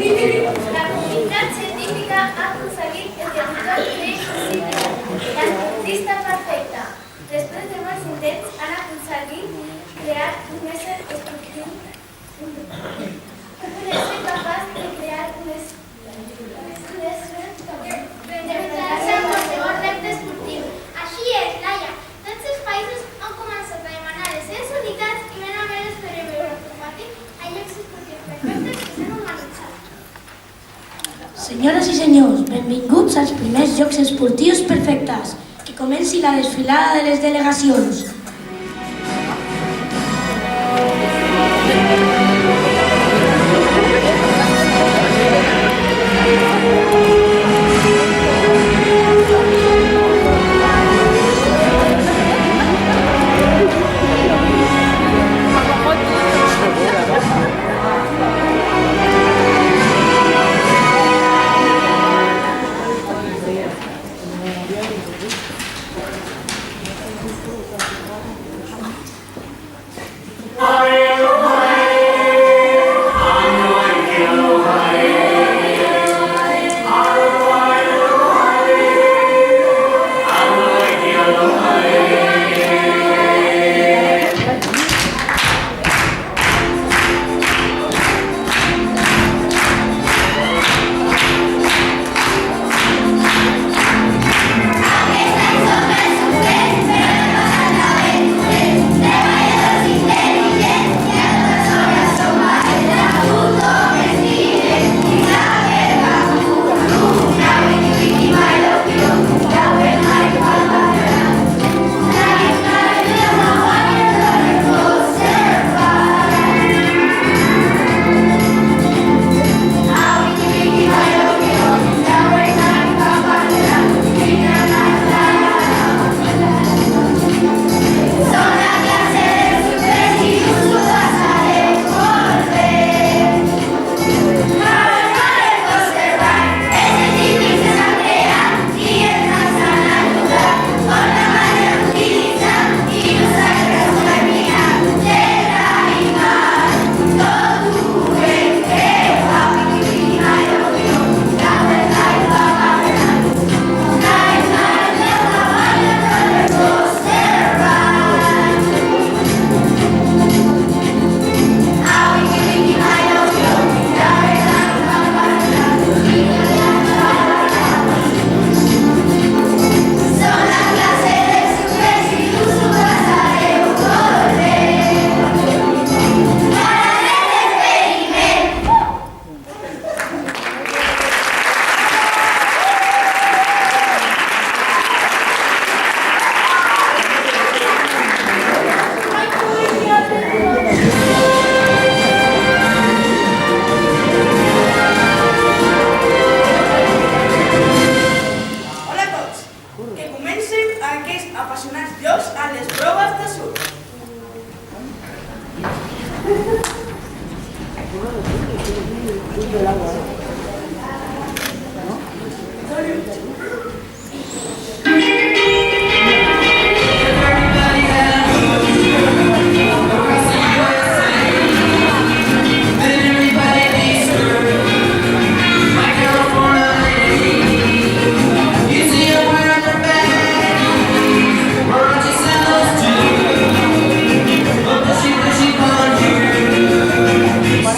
La comunitat científica ha aconseguit el territori més possible, l'espортista perfecte. Després de molts intents han aconseguit crear un ésser esportiu que pugui ser capaç de crear un ésser d'enfrontar-se amb qualsevol repte esportiu. Així és, Laia. Tots els països han començat a demanar les seves unitats i van haver d'esperar automàtic a llocs esportius perfectes que s'han humanitzat. Senyores i senyors, benvinguts als primers Jocs Esportius Perfectes. Que comenci la desfilada de les delegacions.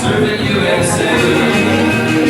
Serving USA.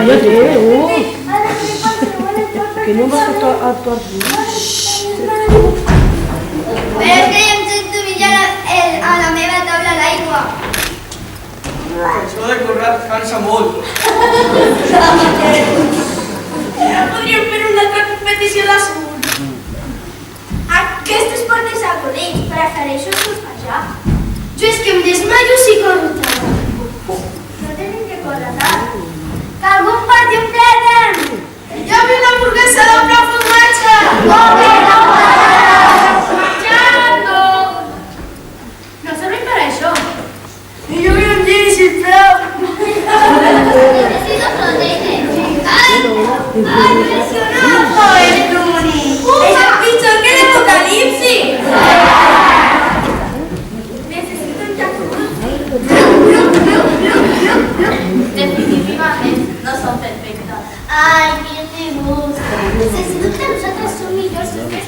Cállate, Ara que qualsevol et pot que no vas a actuar tú. Però és que em sento millar a la meva taula l'aigua. Això de currar cansa molt. Ara podríem fer una altra competició d'assunt. Aquest esport és avorrit, prefereixo surfejar. Jo és que em desmaio si corro tant. No tenim que córrer tant. Que algú em porti un plàtan! Jo vull una hamburguesa doble formatge! Molt bé, no Menjando! No serveix per això. I jo vull un giri, sisplau. Necesito proteínas. ¡Ay, impresionante! ¡Joder, Bruni! ¡Es el pitjor que l'apocalipsi! Necesito un Yakult. Definitivament no són perfectes. Ay, qué te gusta. Necesito que nosotras son millors que